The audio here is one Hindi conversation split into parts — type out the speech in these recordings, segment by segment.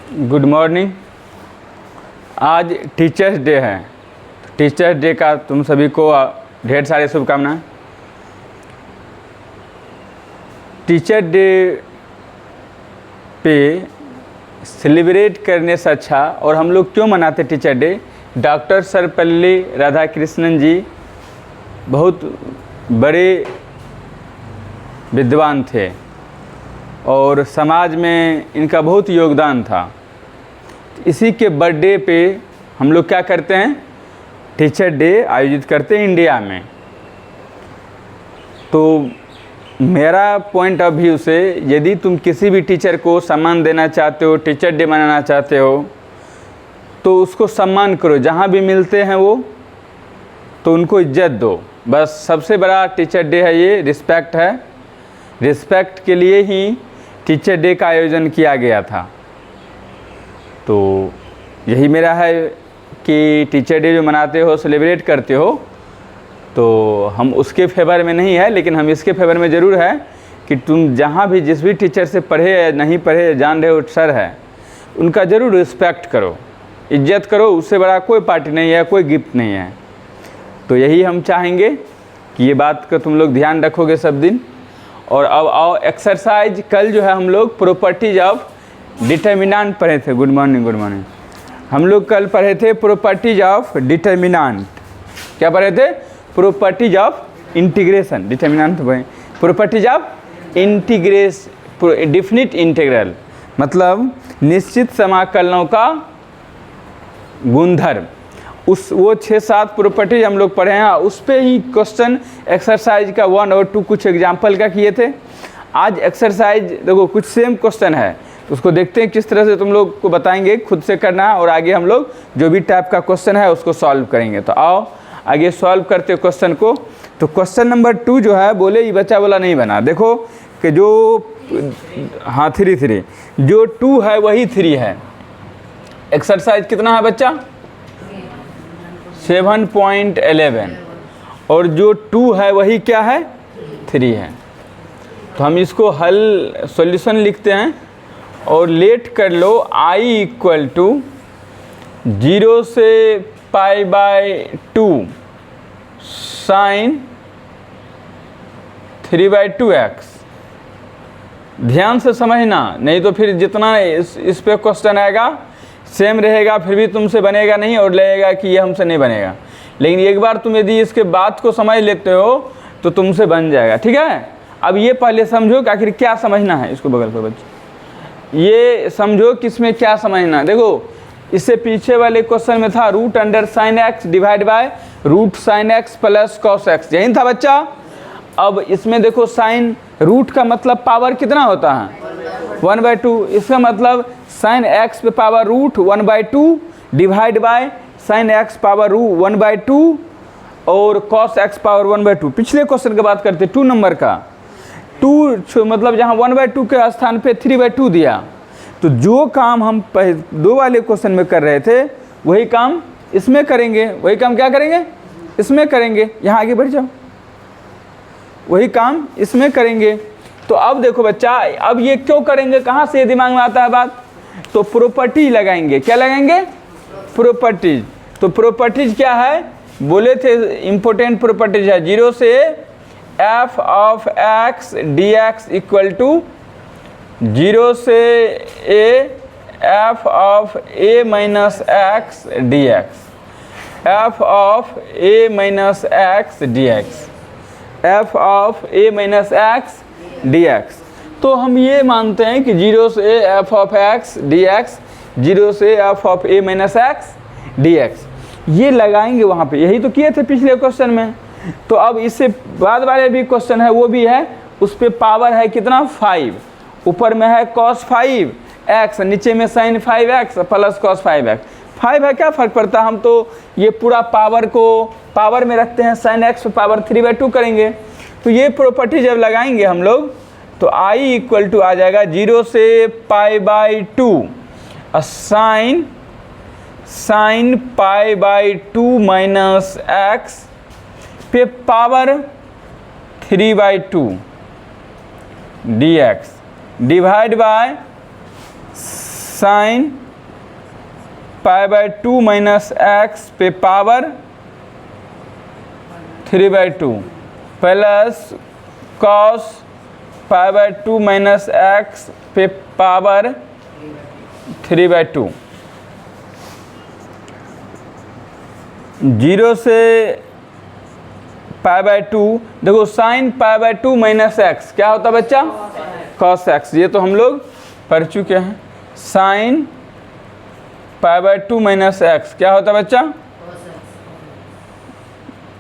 Good morning. आज टीचर्स डे है। टीचर्स डे का तुम सभी को ढेर सारी शुभकामनाएं। टीचर डे पे सेलिब्रेट करने से अच्छा, और हम लोग क्यों मनाते teacher day, doctor Sarvepalli Radhakrishnan ji बहुत बड़े विद्वान थे और समाज में इनका बहुत योगदान था। इसी के बर्थडे पे हम लोग क्या करते हैं, टीचर डे आयोजित करते हैं इंडिया में। तो मेरा पॉइंट ऑफ व्यू से यदि तुम किसी भी टीचर को सम्मान देना चाहते हो, टीचर डे मनाना चाहते हो, तो उसको सम्मान करो। जहाँ भी मिलते हैं वो, तो उनको इज्जत दो। बस सबसे बड़ा टीचर डे है ये, रिस्पेक्ट है। रिस्पेक्ट के लिए ही टीचर डे का आयोजन किया गया था। तो यही मेरा है कि टीचर डे जो मनाते हो, सेलिब्रेट करते हो, तो हम उसके फेवर में नहीं है, लेकिन हम इसके फेवर में ज़रूर है कि तुम जहाँ भी जिस भी टीचर से पढ़े या नहीं पढ़े, जान रहे हो सर है, उनका ज़रूर रिस्पेक्ट करो, इज्जत करो। उससे बड़ा कोई पार्टी नहीं है, कोई गिफ्ट नहीं है। तो यही हम चाहेंगे कि ये बात का तुम लोग ध्यान रखोगे सब दिन। और अब आओ एक्सरसाइज। कल जो है हम लोग प्रॉपर्टीज ऑफ डिटर्मिनेंट पढ़े थे। Good morning, good morning. हम लोग कल पढ़े थे प्रॉपर्टीज ऑफ डिटर्मिनेंट। क्या पढ़े थे? Properties of integration. Determinant properties of integrals definite integral, मतलब निश्चित समाकलनों का गुणधर्म। वो 6-7 प्रॉपर्टीज हम लोग पढ़े हैं। उस पर ही क्वेश्चन एक्सरसाइज का 1 और 2 कुछ एग्जाम्पल का किए थे। आज एक्सरसाइज देखो कुछ सेम क्वेश्चन है, तो उसको देखते हैं किस तरह से तुम लोग को बताएंगे खुद से करना, और आगे हम लोग जो भी टाइप का क्वेश्चन है उसको सॉल्व करेंगे। तो आओ आगे सॉल्व करते हो क्वेश्चन को। तो क्वेश्चन नंबर 2 जो है, बोले ये बच्चा वाला नहीं बना। देखो कि जो 3 जो 2 है वही 3 है। एक्सरसाइज कितना है बच्चा? 7.11। और जो 2 है वही क्या है? 3 है। तो हम इसको हल सॉल्यूशन लिखते हैं और लेट कर लो I = 0 से π/2 sin 3/2x। ध्यान से समझना, नहीं तो फिर जितना इस पे क्वेश्चन आएगा सेम रहेगा, फिर भी तुमसे बनेगा नहीं और लगेगा कि ये हमसे नहीं बनेगा। लेकिन एक बार तुम यदि इसके बात को समझ लेते हो तो तुमसे बन जाएगा। ठीक है, अब ये पहले समझो कि आखिर क्या समझना है। इसको बगल पर बच्चे ये समझो कि इसमें क्या समझना। देखो इससे पीछे वाले क्वेश्चन में था √sin x divide by √sin x plus cos x, यही था बच्चा। अब इसमें देखो साइन रूट का मतलब पावर कितना होता है? 1/2। इसका मतलब sin x पे power √1/2 divide by sin x power √1/2 और cos x पावर 1/2। पिछले क्वेश्चन की बात करते 2 नंबर का। 2 मतलब जहाँ 1/2 के स्थान पे 3/2 दिया। तो जो काम हम 2 वाले क्वेश्चन में कर रहे थे वही काम इसमें करेंगे। वही काम क्या करेंगे? इसमें करेंगे। यहाँ आगे बढ़ जाओ, वही काम इसमें करेंगे। तो अब देखो बच्चा, अब ये क्यों करेंगे, कहाँ से ये दिमाग में आता है बात? तो प्रॉपर्टी लगाएंगे। क्या लगाएंगे? प्रॉपर्टीज। तो प्रॉपर्टीज क्या है? बोले थे इम्पोर्टेंट प्रॉपर्टीज है। 0 से f of x dx = 0 से a f of a minus x dx। f of a minus x dx, f of a minus x dx। तो हम ये मानते हैं कि 0 से f of x dx, 0 से f of a minus x dx, ये लगाएंगे वहाँ पे। यही तो किए थे पिछले क्वेश्चन में। तो अब इससे बाद वाले भी क्वेश्चन है, वो भी है, उस पे पावर है कितना? 5। ऊपर में है cos 5x, नीचे में sin 5x plus cos 5x। 5 है, क्या फ़र्क पड़ता है? हम तो ये पूरा पावर को पावर में रखते हैं, sin x पे पावर 3/2 करेंगे। तो ये प्रॉपर्टी जब लगाएंगे हम लोग तो I = आ जाएगा 0 से π/2 sin π/2 माइनस x पे power 3/2 dx divide by sine π/2 minus x पे power 3/2 plus cos π/2 minus x पे पावर 3/2। 0 से π/2, देखो साइन π/2 माइनस एक्स क्या होता है बच्चा? Cos x. ये तो हम लोग पढ़ चुके हैं। साइन π/2 माइनस एक्स क्या होता है बच्चा?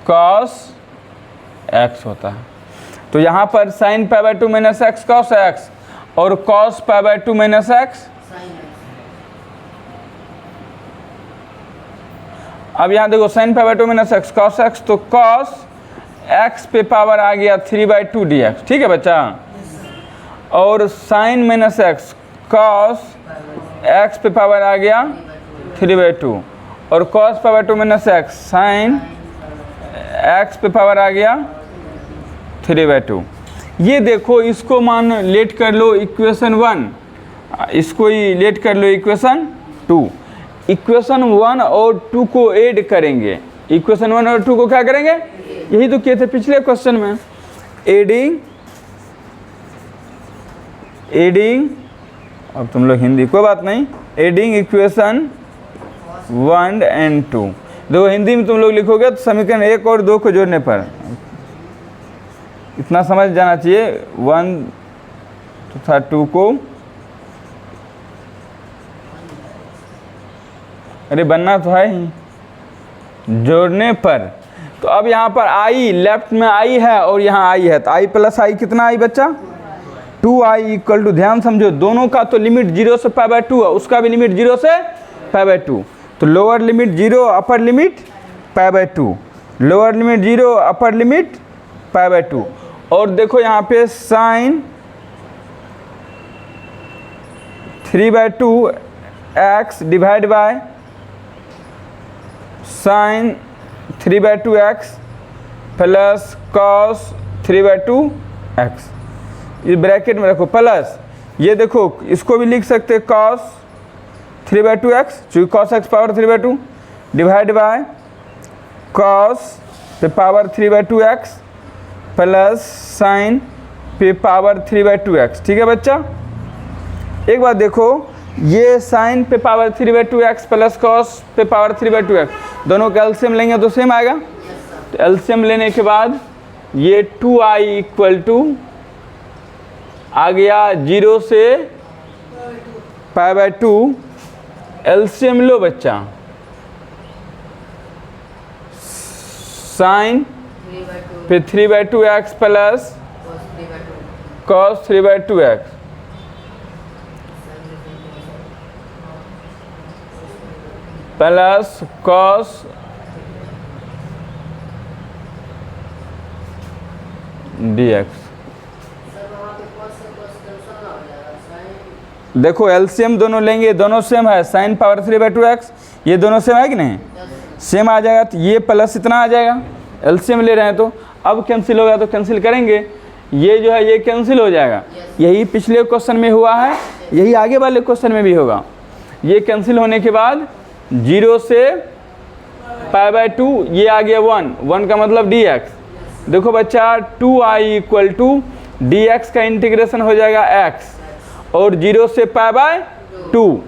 कॉस एक्स होता है। तो यहाँ पर sine π/2 minus x cos x और कॉस π/2 माइनस एक्स। अब यहाँ देखो sine π/2 minus x cos x, तो कॉस एक्स पे पावर आ गया 3/2 dx, ठीक है बच्चा। और sine minus x cos x पे पावर आ गया 3/2 और cos π/2 minus x sine x पे पावर आ गया 3/2। ये देखो इसको मान लेट कर लो इक्वेशन 1, इसको ही लेट कर लो इक्वेशन 2। इक्वेशन 1 और 2 को ऐड करेंगे। इक्वेशन 1 और 2 को क्या करेंगे? यही तो किए थे पिछले क्वेश्चन में। एडिंग अब तुम लोग हिंदी कोई बात नहीं, एडिंग इक्वेशन 1 एंड 2। देखो हिंदी में तुम लोग लिखोगे तो समीकरण 1 और 2 को जोड़ने पर इतना समझ जाना चाहिए। 1 तथा 2 को, अरे बनना तो है ही, जोड़ने पर। तो अब यहाँ पर आई लेफ्ट में आई है और यहाँ आई है, तो आई प्लस आई कितना आई बच्चा? 2i इक्वल टू, ध्यान समझो दोनों का तो लिमिट 0 से π/2 है, उसका भी लिमिट 0 से π/2। तो lower limit 0 upper limit π/2, lower limit 0 upper limit π/2। और देखो यहाँ पे sine 3/2 x divide by sine 3/2 x plus cos 3/2 x, ये ब्रैकेट में रखो प्लस, ये देखो इसको भी लिख सकते हैं कॉस 3/2 एक्स, चूँकि cos x power 3/2 divide by cos पे पावर 3/2 एक्स प्लस साइन पे पावर 3/2 एक्स, ठीक है बच्चा। एक बात देखो, ये साइन पे पावर 3/2 एक्स प्लस कॉस पे पावर 3/2 एक्स दोनों का एलसीएम लेंगे तो सेम आएगा। तो एलसीएम लेने के बाद ये 2i इक्वल टू आ गया 0 से π/2, एलसीएम लो बच्चा, साइन पे 3/2 x plus cos 3/2 x plus cos dx। देखो एलसीएम दोनों लेंगे, दोनों सेम है, साइन पावर 3/2 एक्स, ये दोनों सेम है कि नहीं? सेम आ जाएगा, तो ये प्लस इतना आ जाएगा, एलसीएम ले रहे हैं तो अब कैंसिल होगा, तो कैंसिल करेंगे, ये जो है ये कैंसिल हो जाएगा। यही पिछले क्वेश्चन में हुआ है, यही आगे वाले क्वेश्चन में भी होगा। ये कैंसिल होने के बाद 0 से π/2 ये आ गया 1 का मतलब dx। देखो बच्चा 2i इक्वल टू dx का इंटीग्रेशन हो जाएगा x और 0 से π/2।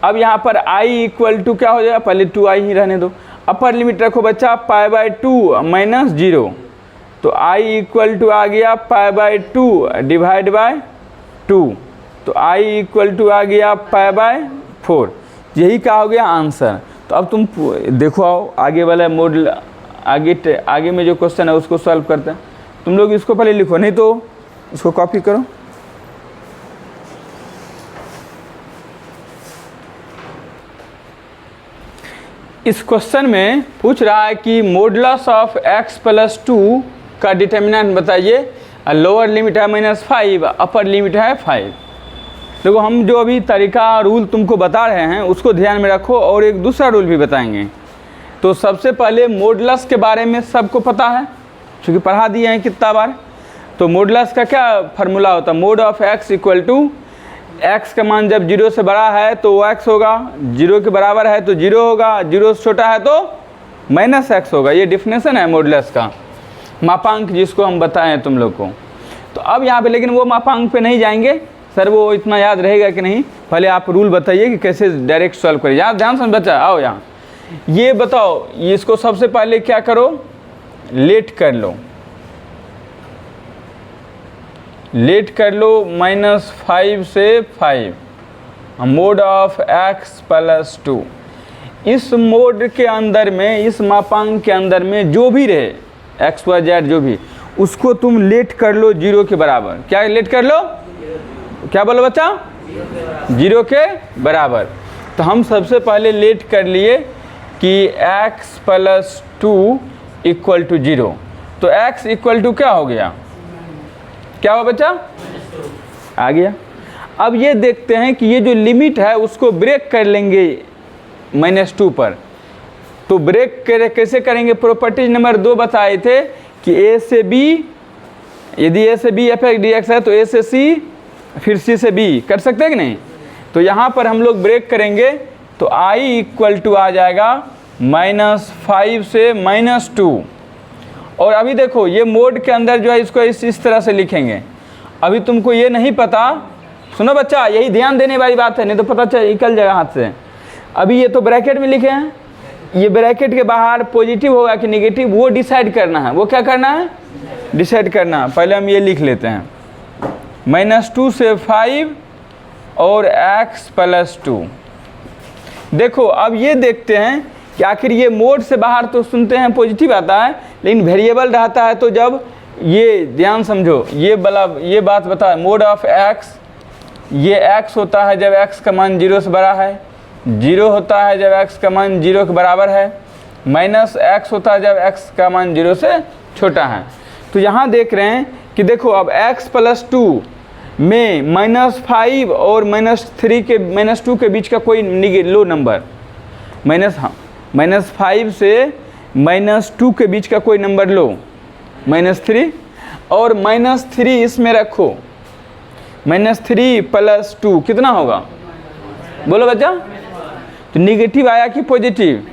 अब यहाँ पर i इक्वल टू क्या हो जाएगा, पहले 2i ही रहने दो, अपर लिमिट रखो बच्चा π/2 माइनस 0, तो i इक्वल टू आ गया π/2 डिवाइड बाय 2, तो i इक्वल टू आ गया π/4। यही क्या हो गया आंसर। तो अब तुम देखो आओ आगे वाला मॉडल, आगे में जो क्वेश्चन है उसको सॉल्व करते हैं। तुम लोग इसको पहले लिखो, नहीं तो इसको कॉपी करो। इस क्वेश्चन में पूछ रहा है कि मॉडुलस ऑफ x प्लस 2 का डिटर्मिनेंट बताइए। लोअर लिमिट है -5, अपर लिमिट है 5। देखो हम जो अभी तरीका रूल तुमको बता रहे हैं उसको ध्यान में रखो, और एक दूसरा रूल भी बताएंगे। तो सबसे पहले मॉडुलस के बारे में सबको पता है, क्योंकि पढ़ा दिए हैं कितना बार। तो मॉडुलस का क्या फार्मूला होता है, mod of x equal to x का मान जब 0 से बड़ा है तो वो x होगा, 0 के बराबर है तो 0 होगा, 0 से छोटा है तो -x होगा। ये डिफिनेशन है मॉडुलस का, मापांक जिसको हम बताएं तुम लोग को। तो अब यहाँ पे लेकिन वो मापांक पे नहीं जाएंगे सर, वो इतना याद रहेगा कि नहीं, पहले आप रूल बताइए कि कैसे डायरेक्ट सॉल्व करिए। यहाँ ध्यान से बच्चा आओ यहाँ, ये बताओ, इसको सबसे पहले क्या करो, लेट कर लो, लेट कर लो -5 से 5, मोड ऑफ x + 2। इस मोड के अंदर में, इस मापांक के अंदर में जो भी रहे x y z जो भी, उसको तुम लेट कर लो 0 के बराबर। क्या लेट कर लो, क्या बोलो बच्चा, 0 के बराबर। तो हम सबसे पहले लेट कर लिए कि x + 2 = 0। तो x = क्या हो गया, क्या हुआ बच्चा, आ गया। अब ये देखते हैं कि ये जो लिमिट है उसको ब्रेक कर लेंगे -2 पर। तो ब्रेक कैसे करेंगे, प्रॉपर्टीज नंबर 2 बताए थे कि a से b, यदि a से b f(x) है तो a से c, फिर c से b कर सकते हैं कि नहीं। तो यहाँ पर हम लोग ब्रेक करेंगे तो i = आ जाएगा -5 से -2। और अभी देखो ये मोड के अंदर जो है इसको इस तरह से लिखेंगे। अभी तुमको ये नहीं पता, सुनो बच्चा, यही ध्यान देने वाली बात है, नहीं तो पता चल निकल जाएगा हाथ से। अभी ये तो ब्रैकेट में लिखे हैं, ये ब्रैकेट के बाहर पॉजिटिव होगा कि नेगेटिव वो डिसाइड करना है। वो क्या करना है, डिसाइड करना। पहले हम ये लिख लेते हैं -2 से 5 और x + 2। देखो अब ये देखते हैं कि आखिर ये मोड से बाहर तो सुनते हैं पॉजिटिव आता है, लेकिन वेरिएबल रहता है। तो जब ये ध्यान समझो, ये बात बता, मोड ऑफ x, ये x होता है जब x का मान 0 से बड़ा है, 0 होता है जब x का मान 0 के बराबर है, -x होता है जब x का मान 0 से छोटा है। तो यहाँ देख रहे हैं कि देखो अब x + 2 में -5 और -3 के -2 के बीच का कोई लो नंबर, -5 से -2 के बीच का कोई नंबर लो, -3, और -3 इसमें रखो, -3 + 2 कितना होगा, बोलो बच्चा। तो निगेटिव आया कि पॉजिटिव,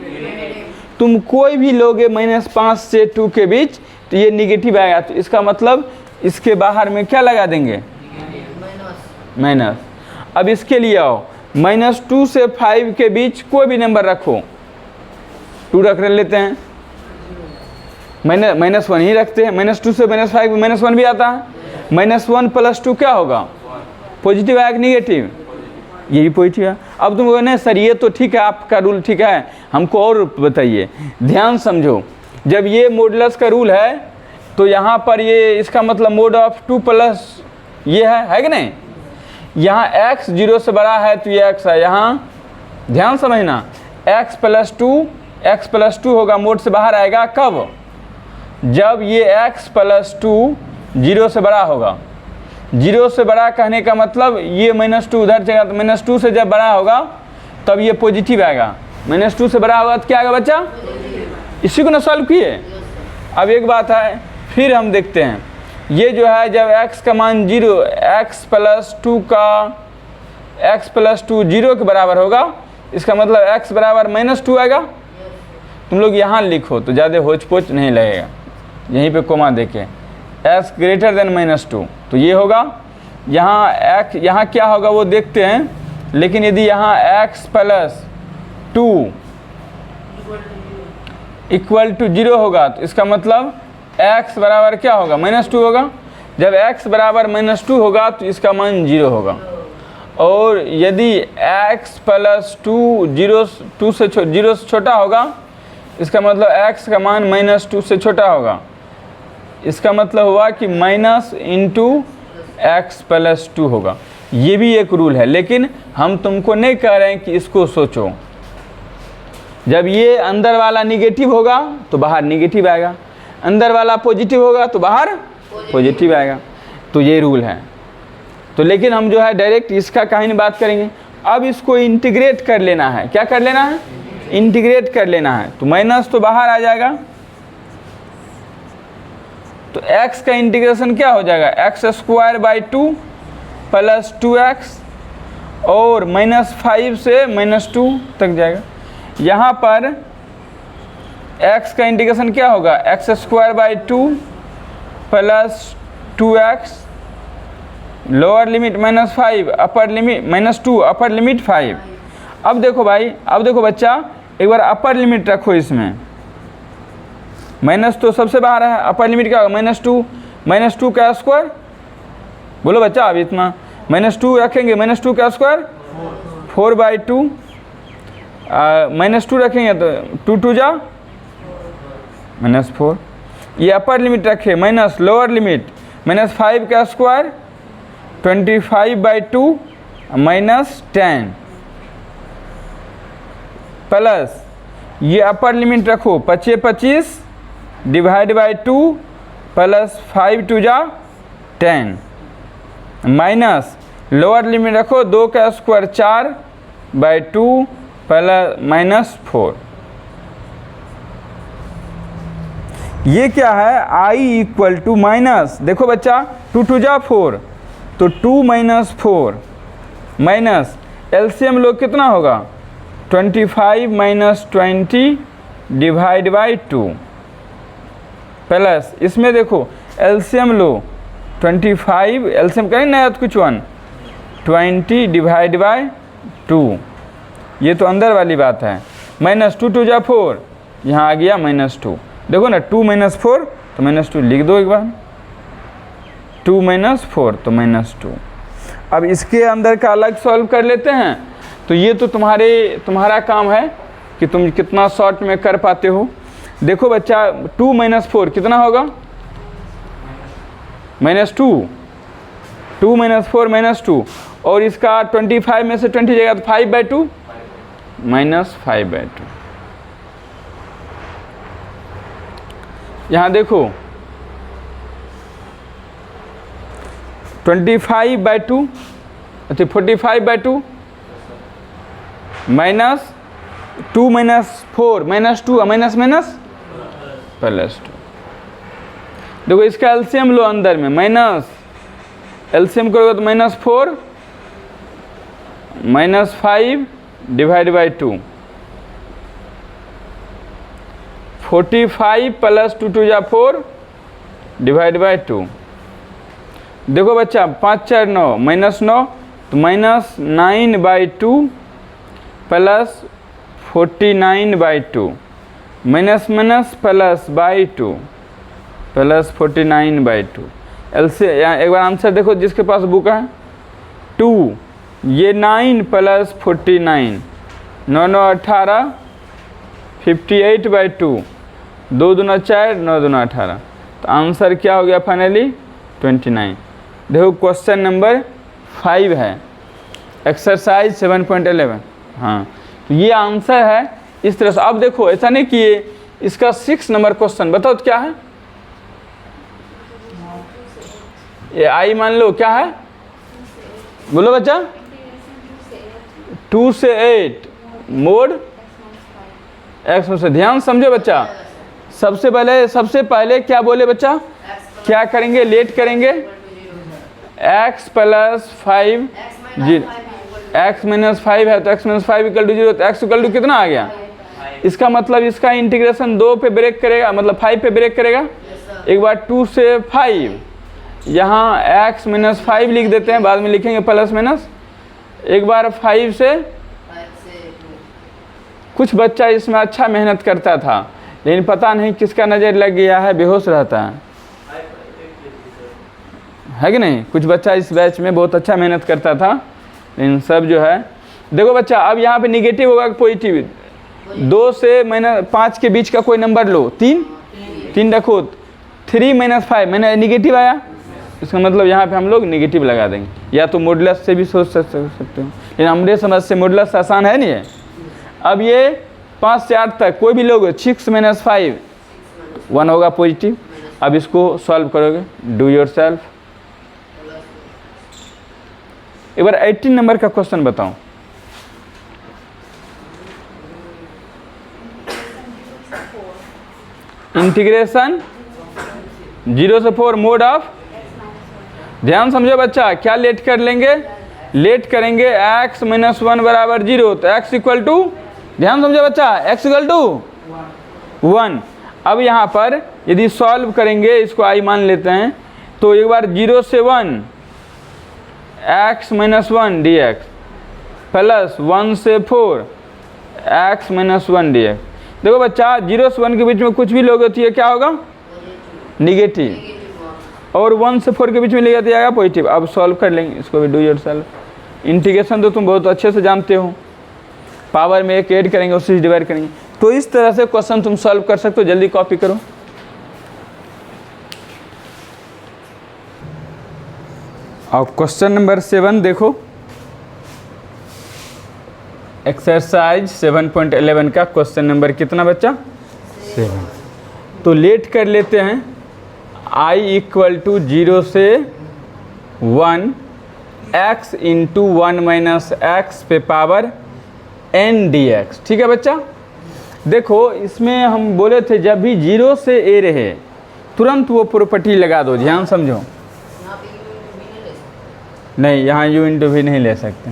तुम कोई भी लोगे -5 से 2 के बीच तो ये निगेटिव आएगा। तो इसका मतलब इसके बाहर में क्या लगा देंगे, माइनस। अब इसके लिए आओ, -2 से 5 के बीच कोई भी नंबर रखो, 2 रख लेते हैं, -1 ही रखते हैं। -2 से -5 में -1 भी आता है, -1 + 2 क्या होगा, पॉजिटिव आया कि निगेटिव, ये भी पॉजिटिव है। अब तुम बोले सर ये तो ठीक है, आपका रूल ठीक है, हमको और बताइए। ध्यान समझो, जब ये मॉडुलस का रूल है तो यहाँ पर ये इसका मतलब मोड ऑफ 2 प्लस ये है कि नहीं। यहाँ x 0 से बड़ा है तो ये x है, यहाँ ध्यान समझना, x + 2 होगा, मोड से बाहर आएगा कब, जब ये x + 2 0 से बड़ा होगा। 0 से बड़ा कहने का मतलब ये -2 उधर चलेगा, तो -2 से जब बड़ा होगा तब ये पॉजिटिव आएगा, -2 से बड़ा होगा तो क्या आएगा बच्चा, इसी को ना सॉल्व किए। अब एक बात है, फिर हम देखते हैं, ये जो है जब x का मान 0, x + 2 0 के बराबर होगा, इसका मतलब x बराबर -2 आएगा। तुम लोग यहाँ लिखो तो ज़्यादा होच पोच नहीं लगेगा, यहीं पे कोमा देके x > -2 तो ये होगा। यहाँ क्या होगा वो देखते हैं, लेकिन यदि यहाँ x + 2 = 0 होगा तो इसका मतलब x बराबर क्या होगा, -2 होगा। जब x बराबर -2 होगा तो इसका मान 0 होगा। और यदि x + 2 0 से छोटा होगा, इसका मतलब x का मान -2 से छोटा होगा। इसका मतलब हुआ कि -x + 2 होगा। ये भी एक रूल है, लेकिन हम तुमको नहीं कह रहे हैं कि इसको सोचो। जब ये अंदर वाला निगेटिव होगा तो बाहर निगेटिव आएगा, अंदर वाला पॉजिटिव होगा तो बाहर पॉजिटिव आएगा। तो ये रूल है। तो लेकिन हम जो है डायरेक्ट इसका कहीं बात करेंगे। अब इसको इंटीग्रेट कर लेना है, क्या कर लेना है, इंटीग्रेट कर लेना है। तो माइनस तो बाहर आ जाएगा, तो x का इंटीग्रेशन क्या हो जाएगा, x² / 2 + 2x और -5 से -2 तक जाएगा। यहाँ पर x का इंटीग्रेशन क्या होगा, x² 2 plus 2x, lower limit -5, upper limit -2, upper limit 5। अब देखो भाई, अब देखो बच्चा, एक बार अपर लिमिट रखो इसमें, माइनस तो सबसे बाहर है, अपर लिमिट क्या होगा -2 का स्क्वायर, बोलो बच्चा अब इतना, -2 रखेंगे, -2 का स्क्वायर 4/2, -2 रखेंगे तो 2 2 जा -4, ये अपर लिमिट रखे, माइनस लोअर लिमिट -5 का स्क्वायर 25/2 -10 प्लस ये अपर लिमिट रखो 25 डिवाइड बाई 2 प्लस 5 2 जा 10 माइनस लोअर लिमिट रखो 2 का स्क्वायर 4/2 प्लस -4। ये क्या है, i इक्वल टू माइनस, देखो बच्चा 2 2 जा 4, तो 2 - 4 माइनस एलसीएम लोग कितना होगा 25 - 20 डिवाइड बाई 2 प्लस इसमें देखो एलसीएम लो 25, एलसीएम करें ना तो कुछ 20 डिवाइड बाई 2, ये तो अंदर वाली बात है, -2 2 जा 4, यहाँ आ गया -2, देखो ना 2 - 4 तो -2 लिख दो एक बार, 2 - 4 तो -2। अब इसके अंदर का अलग सॉल्व कर लेते हैं, तो ये तो तुम्हारा काम है कि तुम कितना शॉर्ट में कर पाते हो। देखो बच्चा 2 - 4 कितना होगा -2, 2 - 4 -2, और इसका 25 में से 20 जाएगा तो 5/2 -5/2। यहाँ देखो 25/2 अच्छा 45/2 माइनस 2 - 4 -2 माइनस प्लस 2। देखो इसका एलसीएम लो अंदर में, माइनस एलसीएम करोगे तो -4 -5 डिवाइड बाई 2, 45 प्लस 2 2 जा 4 डिवाइड बाई 2। देखो बच्चा 5 4 9 -9 तो -9/2 plus 49/2 minus plus by 2 plus 49/2। LC एक बार आंसर देखो जिसके पास बुक है, 2 ये 9 प्लस 49 9 9 18 58/2 2 दूना 4 9 दूना 18, तो आंसर क्या हो गया फाइनली 29। देखो क्वेश्चन नंबर 5 है, एक्सरसाइज 7.11। हाँ तो ये आंसर है इस तरह से। अब देखो ऐसा नहीं कि इसका 6 नंबर क्वेश्चन बताओ तो क्या है, ये आई मान लो क्या है, बोलो बच्चा 2 से 8 मोड x से। ध्यान समझो बच्चा, सबसे पहले क्या बोले बच्चा, क्या करेंगे, लेट करेंगे x + 5 x - 5 है तो x - 5 = 0, तो x = कितना आ गया, इसका मतलब इसका इंटीग्रेशन 2 पे ब्रेक करेगा, मतलब 5 पे ब्रेक करेगा। एक बार 2 से 5, यहाँ x - 5 लिख देते हैं, बाद में लिखेंगे प्लस माइनस। एक बार 5 से कुछ बच्चा इसमें अच्छा मेहनत करता था, लेकिन पता नहीं किसका नज़र लग गया है, बेहोश रहता है कि नहीं। कुछ बच्चा इस बैच में बहुत अच्छा मेहनत करता था, लेकिन सब जो है, देखो बच्चा अब यहाँ पे निगेटिव होगा कि पॉजिटिव, 2 से -5 के बीच का कोई नंबर लो, 3 रखो, 3 - 5 मैंने निगेटिव आया, इसका मतलब यहाँ पे हम लोग निगेटिव लगा देंगे, या तो मॉडुलस से भी सोच सकते हो, लेकिन हमारे समझ से मॉडुलस आसान है नहीं है। अब ये 5 से 8 तक कोई भी लोग 6 - 5 1 होगा पॉजिटिव। अब इसको सॉल्व करोगे, डू योर सेल्फ। एक बार 18 नंबर का क्वेश्चन बताओ। इंटीग्रेशन 0 से 4 मोड ऑफ, ध्यान समझो बच्चा, क्या लेट कर लेंगे, लेट करेंगे x माइनस 1 बराबर 0, तो x इक्वल टू, ध्यान समझे बच्चा, x इक्वल टू 1। अब यहाँ पर यदि सॉल्व करेंगे, इसको i मान लेते हैं, तो एक बार 0 से 1 x माइनस 1 dx प्लस 1 से 4 x माइनस 1 dx। देखो बच्चा 0 से 1 के बीच में कुछ भी लोगे तो ये क्या होगा, निगेटिव, और 1 से 4 के बीच में ले जाते जाएगा पॉजिटिव। अब सॉल्व कर लेंगे इसको भी, डू योरसेल्फ। इंटीग्रेशन तो तुम बहुत अच्छे से जानते हो, पावर में एक ऐड करेंगे उससे डिवाइड करेंगे, तो इस तरह से क्वेश्चन तुम सॉल्व कर सकते हो। जल्दी कॉपी करो। और क्वेश्चन नंबर 7 देखो, एक्सरसाइज 7.11 का क्वेश्चन नंबर कितना बच्चा, 7। तो लेट कर लेते हैं i इक्वल टू 0 से 1 x इंटू 1 माइनस एक्स पे पावर n dx। ठीक है बच्चा। देखो इसमें हम बोले थे जब भी 0 से a रहे तुरंत वो प्रॉपर्टी लगा दो, ध्यान समझो। नहीं, यहाँ u इंटू भी नहीं ले सकते।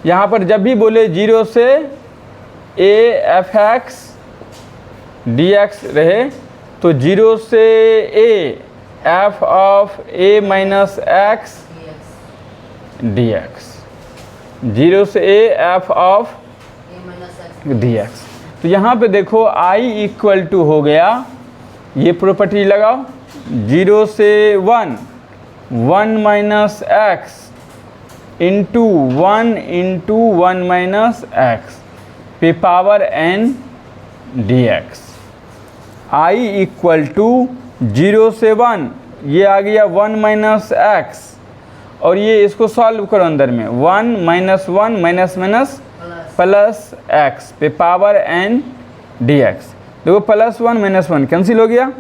यहाँ पर जब भी बोले 0 से a f(x) dx रहे, तो 0 से a f of a minus x dx, 0 से a f ऑफ dx। तो यहाँ पे देखो i इक्वल टू हो गया, ये प्रॉपर्टी लगाओ, 0 से 1 minus x into 1 minus x पे power n dx। i equal to 0 से 1, ये आ गया 1 माइनस एक्स, और ये इसको सॉल्व करो अंदर में, 1 minus 1 minus minus plus x पे पावर n dx। देखो प्लस 1 माइनस 1 कैंसिल हो गया,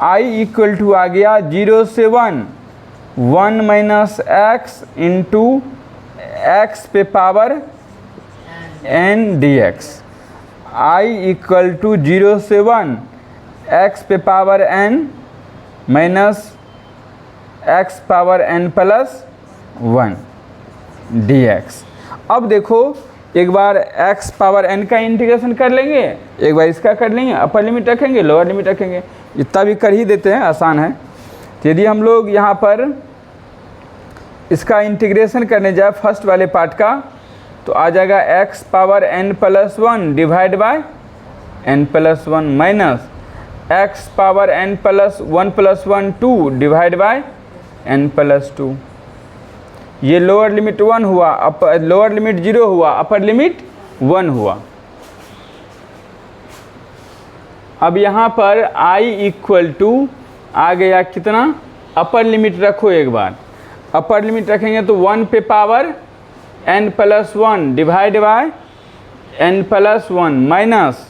i इक्वल टू आ गया 0 से 1 माइनस एक्स इंटू एक्स पे power n dx। i equal to 0 से 1 x पे power n minus x power n plus 1 dx। अब देखो एक बार x पावर n का इंटीग्रेशन कर लेंगे, एक बार इसका कर लेंगे, अपर लिमिट रखेंगे, लोअर लिमिट रखेंगे, इतना भी कर ही देते हैं, आसान है। तो यदि हम लोग यहाँ पर इसका इंटीग्रेशन करने जाए फर्स्ट वाले पार्ट का, तो आ जाएगा x power n plus 1 divide by n plus 1 minus x power n plus 1 plus 1 2 divide by n plus 2। ये लोअर लिमिट 1 हुआ, लोअर लिमिट 0 हुआ, अपर लिमिट 1 हुआ। अब यहाँ पर i इक्वल टू आ गया कितना, अपर लिमिट रखो, एक बार अपर लिमिट रखेंगे तो 1 पे power n plus 1 divide by n plus 1 minus,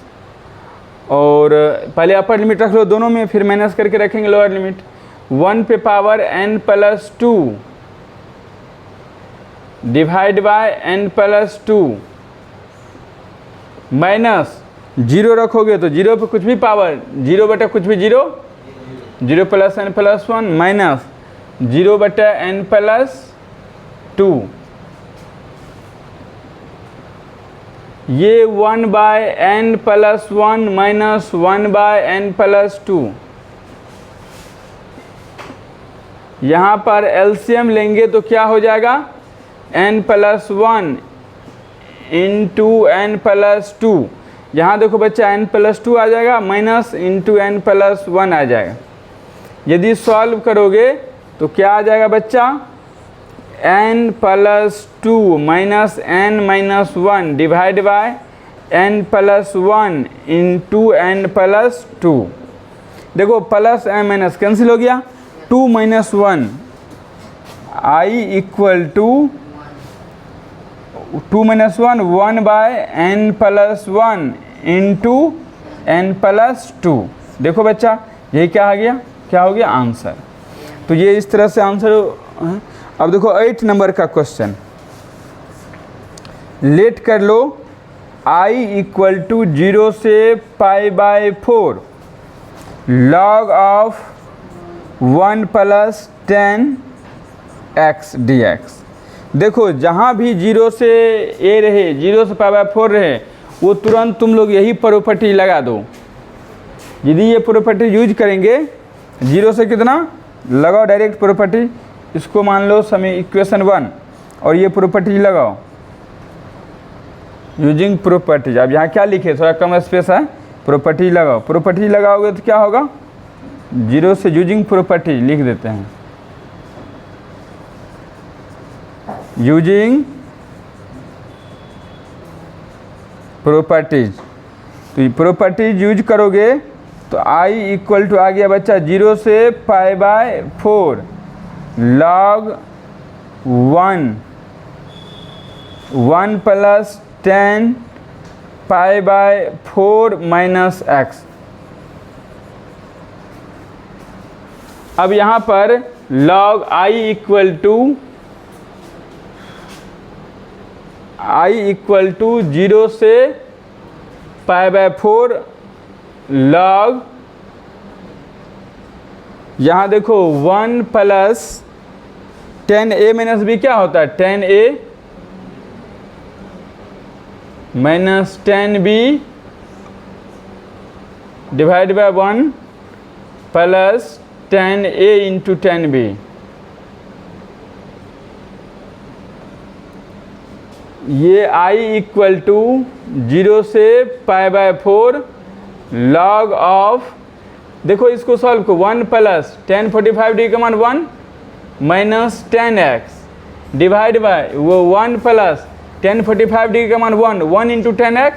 और पहले अपर लिमिट रख लो दोनों में, फिर माइनस करके रखेंगे लोअर लिमिट, 1 पे power n plus 2 divide by n plus 2 minus 0 रखोगे तो 0 पे कुछ भी पावर, 0 बटा कुछ भी 0, 0 प्लस n प्लस 1 माइनस 0 बटा n प्लस 2। ये 1 by n plus 1 minus 1 by n plus 2। यहाँ पर एलसीएम लेंगे तो क्या हो जाएगा, n plus 1 into n plus 2। यहाँ देखो बच्चा n प्लस 2 आ जाएगा, माइनस इंटू n प्लस 1 आ जाएगा। यदि सॉल्व करोगे तो क्या आ जाएगा बच्चा, n plus 2 minus n minus 1 divide by n plus 1 into n plus 2। देखो प्लस n माइनस कैंसिल हो गया, 2 minus 1, i equal to 2 minus 1 1 by n plus 1 into n plus 2। देखो बच्चा यही क्या आ गया, क्या हो गया, आंसर। तो ये इस तरह से आंसर है। अब देखो 8 नंबर का क्वेश्चन, लेट कर लो, i इक्वल टू 0 से pi by 4 log of 1 plus 10 x dx। देखो जहाँ भी 0 से a रहे, 0 से π/4 रहे, वो तुरंत तुम लोग यही प्रॉपर्टी लगा दो। यदि ये प्रॉपर्टी यूज करेंगे 0 से कितना लगाओ डायरेक्ट प्रॉपर्टी, इसको मान लो समय इक्वेशन 1 और ये प्रॉपर्टी लगाओ यूजिंग प्रॉपर्टीज। अब यहाँ क्या लिखे, थोड़ा कम स्पेस है, प्रॉपर्टी लगाओ। प्रॉपर्टी लगाओगे तो क्या होगा, 0 से यूजिंग प्रॉपर्टीज लिख देते हैं, यूजिंग प्रॉपर्टीज। तो ये प्रॉपर्टीज यूज करोगे तो I इक्वल टू आ गया बच्चा 0 से π/4 log 1 प्लस 10 π/4 माइनस x। अब यहाँ पर log I इक्वल टू 0 से π/4 log, यहाँ देखो 1 प्लस 10a माइनस b क्या होता है, 10a minus 10b divide by 1 plus 10a into 10b। ये I इक्वल टू 0 से π/4 log ऑफ, देखो इसको सॉल्व को 1 प्लस 1045 डिग्री का मान 1 माइनस 10x डिवाइड बाय वो 1 प्लस 1045 डिग्री का मान 1 इंटू 10x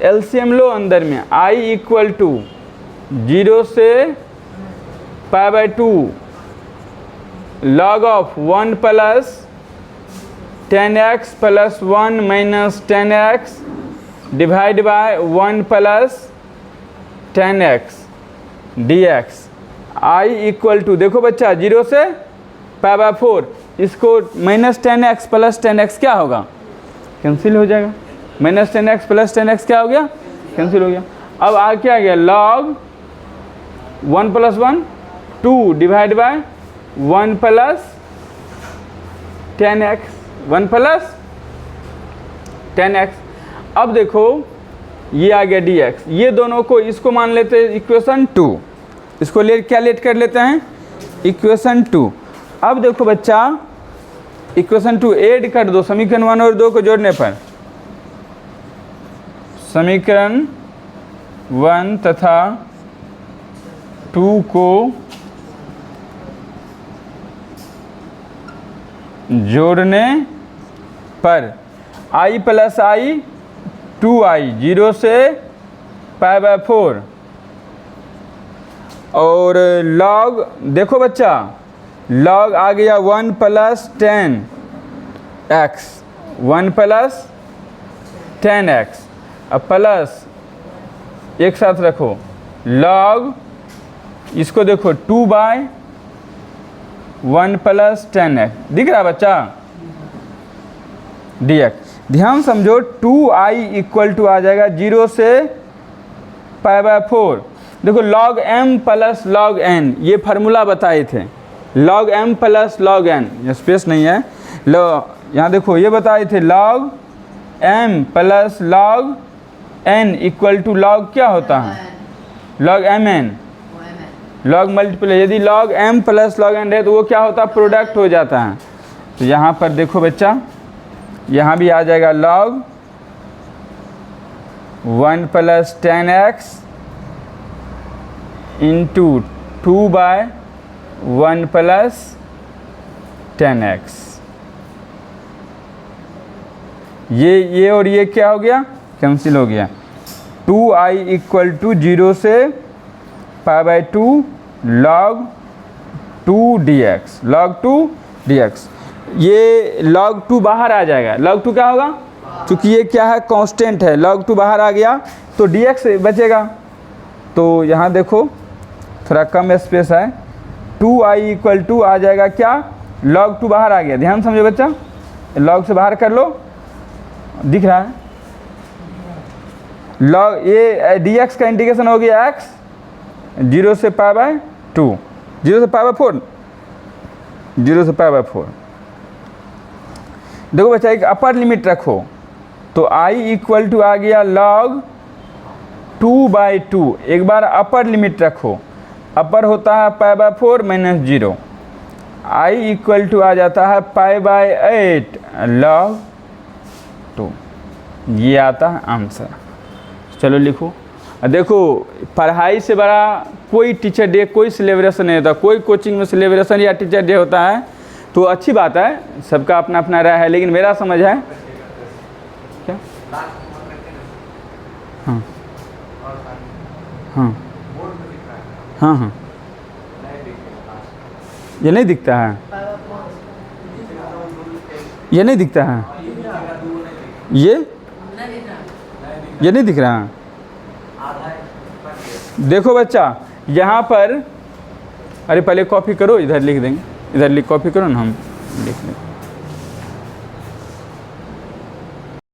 एलसीएम लो अंदर में। I इक्वल टू 0 से π/2 log of 1 plus 10x plus 1 minus 10x divide by 1 plus 10x dx। I equal to, देखो बच्चा 0 से π/4, इसको माइनस 10x प्लस 10x क्या होगा, कैंसिल हो जाएगा। माइनस 10x प्लस 10x क्या हो गया, कैंसिल हो गया। अब आ क्या गया, log 1 plus 1 2 divide by 1 plus 10x 1 plus 10x। अब देखो ये आ गया dx, ये दोनों को इसको मान लेते हैं इक्वेशन 2, इसको क्या लेट कर लेते हैं इक्वेशन 2। अब देखो बच्चा इक्वेशन 2 ऐड कर दो समीकरण 1 और 2 को जोड़ने पर, समीकरण 1 तथा 2 को जोड़ने पर I प्लस I 2I 0 से π/4 और log, देखो बच्चा log आ गया 1 प्लस 10x 1 प्लस 10x, अब प्लस एक साथ रखो log, इसको देखो 2/1 प्लस 10x दिख रहा बच्चा dx। ध्यान समझो 2I इक्वल टू आ जाएगा 0 से π/4। देखो log m plus log n, ये फार्मूला बताए थे, log m plus log n, ये स्पेस नहीं है, लो यहाँ देखो ये बताए थे log m plus log n equal to log क्या होता है, log mn, log मल्टीपल। यदि log m plus log n रहे तो वो क्या होता है, प्रोडक्ट हो जाता है। तो यहाँ पर देखो बच्चा यहाँ भी आ जाएगा log 1 plus 10x into 2/1 plus 10x। ये और ये क्या हो गया, कैंसिल हो गया। 2I इक्वल टू 0 से π/2 log 2 dx, log 2 dx। ये log 2 बाहर आ जाएगा, log 2 क्या होगा, क्योंकि ये क्या है, कांस्टेंट है, log 2 बाहर आ गया तो dx बचेगा। तो यहाँ देखो थोड़ा कम स्पेस है, 2I इक्वल टू आ जाएगा क्या, log 2 बाहर आ गया। ध्यान समझो बच्चा, log से बाहर कर लो, दिख रहा है log, ये dx का इंटीग्रेशन हो गया x 0 से π/2, 0 से π/4 0 से π/4। देखो बच्चा एक अपर लिमिट रखो तो I इक्वल टू आ गया log 2/2। एक बार अपर लिमिट रखो, अपर होता है π/4 - 0। I इक्वल टू आ जाता है π/8 log 2। ये आता है आंसर। चलो लिखो। देखो पढ़ाई से बड़ा कोई टीचर डे, कोई सेलिब्रेशन नहीं होता, कोई कोचिंग में सेलिब्रेशन या टीचर डे होता है तो अच्छी बात है, सबका अपना अपना राय है, लेकिन मेरा समझ है क्या। हाँ हाँ हाँ हाँ, ये नहीं दिखता है, ये नहीं दिखता है, ये नहीं दिख रहा है। देखो बच्चा यहाँ पर, अरे पहले कॉपी करो, इधर लिख देंगे, इधर कॉपी करो ना, हम लिख लेंगे।